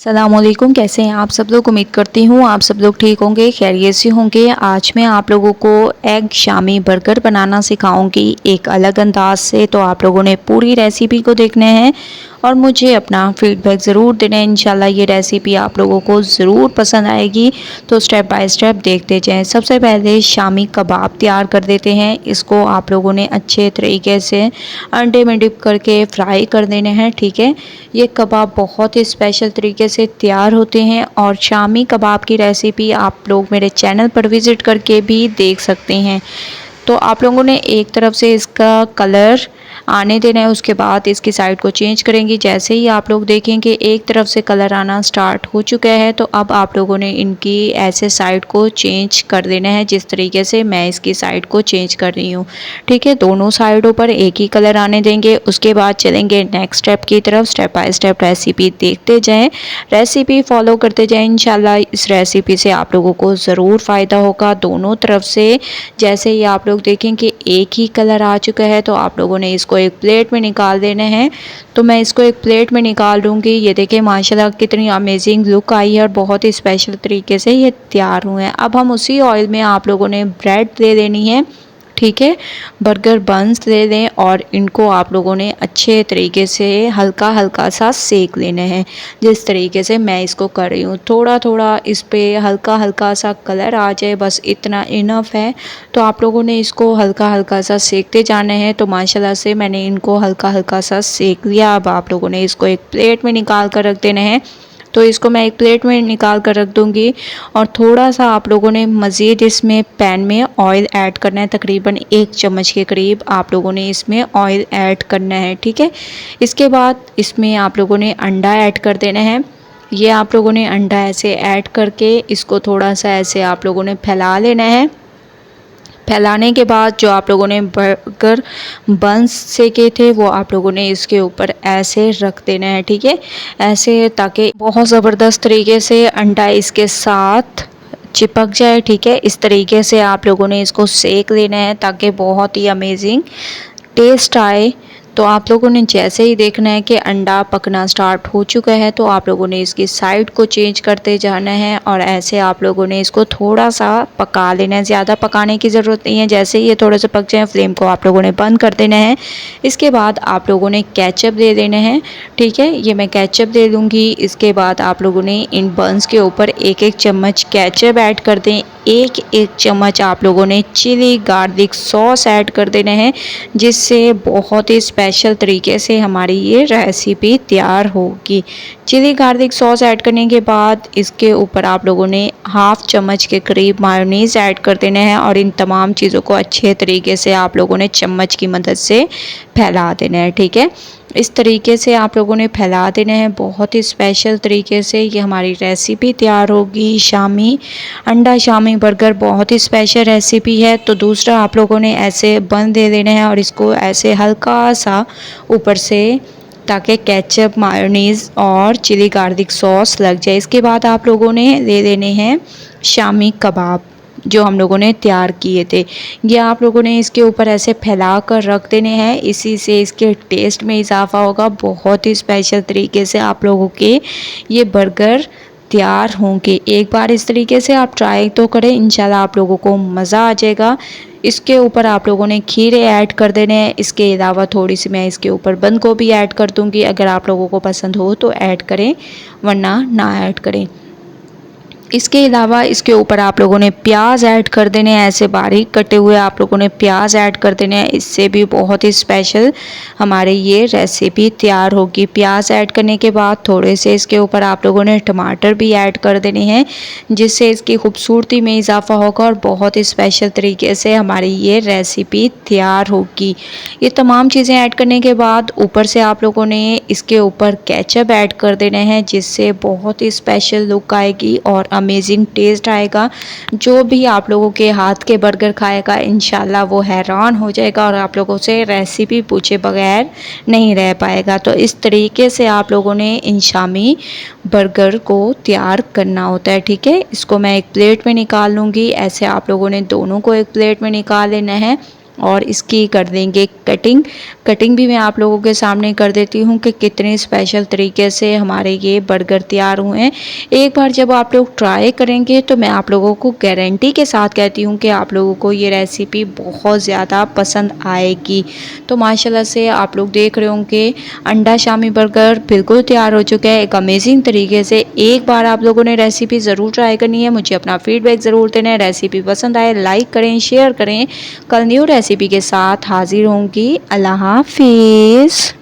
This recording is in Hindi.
सलामुअलैकुम, कैसे हैं आप सब लोग। उम्मीद करती हूँ आप सब लोग ठीक होंगे, खैरियत से होंगे। आज मैं आप लोगों को एग शामी बर्गर बनाना सिखाऊंगी एक अलग अंदाज से। तो आप लोगों ने पूरी रेसिपी को देखना है और मुझे अपना फीडबैक ज़रूर देना है। इंशाल्लाह ये रेसिपी आप लोगों को ज़रूर पसंद आएगी। तो स्टेप बाय स्टेप देखते जाएं। सबसे पहले शामी कबाब तैयार कर देते हैं। इसको आप लोगों ने अच्छे तरीके से अंडे में डिप करके फ्राई कर देने हैं, ठीक है। ये कबाब बहुत ही स्पेशल तरीके से तैयार होते हैं और शामी कबाब की रेसिपी आप लोग मेरे चैनल पर विज़िट करके भी देख सकते हैं। तो आप लोगों ने एक तरफ से इसका कलर आने देना है, उसके बाद इसकी साइड को चेंज करेंगे। जैसे ही आप लोग देखेंगे एक तरफ से कलर आना स्टार्ट हो चुका है, तो अब आप लोगों ने इनकी ऐसे साइड को चेंज कर देना है, जिस तरीके से मैं इसकी साइड को चेंज कर रही हूँ, ठीक है। दोनों साइडों पर एक ही कलर आने देंगे। उसके बाद चलेंगे नेक्स्ट स्टेप की तरफ। स्टेप बाय स्टेप रेसिपी देखते जाएँ, रेसिपी फॉलो करते जाएँ। इंशाल्लाह इस रेसिपी से आप लोगों को ज़रूर फ़ायदा होगा दोनों तरफ से। जैसे ही आप लोग देखें कि एक ही कलर आ चुका है, तो आप लोगों ने इसको एक प्लेट में निकाल देना है। तो मैं इसको एक प्लेट में निकाल लूँगी। ये देखें माशाल्लाह कितनी अमेजिंग लुक आई है और बहुत ही स्पेशल तरीके से ये तैयार हुए हैं। अब हम उसी ऑयल में आप लोगों ने ब्रेड दे देनी है, ठीक है। बर्गर बंस ले लें और इनको आप लोगों ने अच्छे तरीके से हल्का हल्का सा सेक लेना है, जिस तरीके से मैं इसको कर रही हूँ। थोड़ा थोड़ा इस पे हल्का हल्का सा कलर आ जाए, बस इतना इनफ है। तो आप लोगों ने इसको हल्का हल्का सा सेकते जाना है। तो माशाल्लाह से मैंने इनको हल्का हल्का सा सेक लिया। अब आप लोगों ने इसको एक प्लेट में निकाल कर रख देना है। तो इसको मैं एक प्लेट में निकाल कर रख दूँगी और थोड़ा सा आप लोगों ने मज़ीद इसमें पैन में ऑयल ऐड करना है। तकरीबन 1 चम्मच के करीब आप लोगों ने इसमें ऑयल ऐड करना है, ठीक है। इसके बाद इसमें आप लोगों ने अंडा ऐड कर देना है। ये आप लोगों ने अंडा ऐसे ऐड करके इसको थोड़ा सा ऐसे आप लोगों ने फैला लेना है। फैलाने के बाद जो आप लोगों ने बर्गर बंस सेके थे वो आप लोगों ने इसके ऊपर ऐसे रख देना है, ठीक है। ऐसे ताकि बहुत ज़बरदस्त तरीके से अंडा इसके साथ चिपक जाए, ठीक है। इस तरीके से आप लोगों ने इसको सेक लेना है ताकि बहुत ही अमेजिंग टेस्ट आए। तो आप लोगों ने जैसे ही देखना है कि अंडा पकना स्टार्ट हो चुका है, तो आप लोगों ने इसकी साइड को चेंज करते जाना है और ऐसे आप लोगों ने इसको थोड़ा सा पका लेना है। ज़्यादा पकाने की ज़रूरत नहीं है। जैसे ही ये थोड़े से पक जाए, फ्लेम को आप लोगों ने बंद कर देना है। इसके बाद आप लोगों ने केचप दे देना है, ठीक है। ये मैं केचप दे दूँगी। इसके बाद आप लोगों ने इन बंस के ऊपर एक एक चम्मच केचप ऐड कर दें। एक एक चम्मच आप लोगों ने चिली गार्लिक सॉस ऐड कर देना है, जिससे बहुत ही स्पेशल तरीके से हमारी ये रेसिपी तैयार होगी। चिली गार्लिक सॉस ऐड करने के बाद इसके ऊपर आप लोगों ने हाफ़ चम्मच के करीब मायोनीज़ ऐड कर देना है और इन तमाम चीज़ों को अच्छे तरीके से आप लोगों ने चम्मच की मदद से फैला देना है, ठीक है। इस तरीके से आप लोगों ने फैला देना है। बहुत ही स्पेशल तरीके से ये हमारी रेसिपी तैयार होगी। शामी अंडा शामी बर्गर बहुत ही स्पेशल रेसिपी है। तो दूसरा आप लोगों ने ऐसे बन दे देना है और इसको ऐसे हल्का सा ऊपर से, ताकि केचप मायोनीज़ और चिली गार्लिक सॉस लग जाए। इसके बाद आप लोगों ने ले लेने हैं शामी कबाब जो हम लोगों ने तैयार किए थे। ये आप लोगों ने इसके ऊपर ऐसे फैला कर रख देने हैं। इसी से इसके टेस्ट में इजाफा होगा। बहुत ही स्पेशल तरीके से आप लोगों के ये बर्गर तैयार होंगे। एक बार इस तरीके से आप ट्राई तो करें, इंशाल्लाह आप लोगों को मज़ा आ जाएगा। इसके ऊपर आप लोगों ने खीरे ऐड कर देने हैं। इसके अलावा थोड़ी सी मैं इसके ऊपर बंद गोभी ऐड कर दूँगी। अगर आप लोगों को पसंद हो तो ऐड करें, वरना ना ऐड करें। इसके अलावा इसके ऊपर आप लोगों ने प्याज ऐड कर देने हैं। ऐसे बारीक कटे हुए आप लोगों ने प्याज ऐड कर देने हैं। इससे भी बहुत ही स्पेशल हमारे ये रेसिपी तैयार होगी। प्याज ऐड करने के बाद थोड़े से इसके ऊपर आप लोगों ने टमाटर भी ऐड कर देने हैं, जिससे इसकी खूबसूरती में इजाफा होगा और बहुत ही स्पेशल तरीके से हमारी ये रेसिपी तैयार होगी। ये तमाम चीज़ें ऐड करने के बाद ऊपर से आप लोगों ने इसके ऊपर केचप ऐड कर देने हैं, जिससे बहुत ही स्पेशल लुक आएगी और अमेजिंग टेस्ट आएगा। जो भी आप लोगों के हाथ के बर्गर खाएगा इंशाल्लाह वो हैरान हो जाएगा और आप लोगों से रेसिपी पूछे बगैर नहीं रह पाएगा। तो इस तरीके से आप लोगों ने इन शामी बर्गर को तैयार करना होता है, ठीक है। इसको मैं एक प्लेट में निकाल लूँगी। ऐसे आप लोगों ने दोनों को एक प्लेट में निकाल लेना है। और इसकी कर देंगे कटिंग भी मैं आप लोगों के सामने कर देती हूँ कि कितने स्पेशल तरीके से हमारे ये बर्गर तैयार हुए हैं। एक बार जब आप लोग ट्राई करेंगे तो मैं आप लोगों को गारंटी के साथ कहती हूँ कि आप लोगों को ये रेसिपी बहुत ज़्यादा पसंद आएगी। तो माशाल्लाह से आप लोग देख रहे होंगे अंडा शामी बर्गर बिल्कुल तैयार हो चुका है एक अमेजिंग तरीके से। एक बार आप लोगों ने रेसिपी ज़रूर ट्राई करनी है, मुझे अपना फीडबैक ज़रूर देना है। रेसिपी पसंद आए लाइक करें, शेयर करें। कल न्यू रेसिपी के साथ हाजिर होंगी। अल्लाह हाफिज़।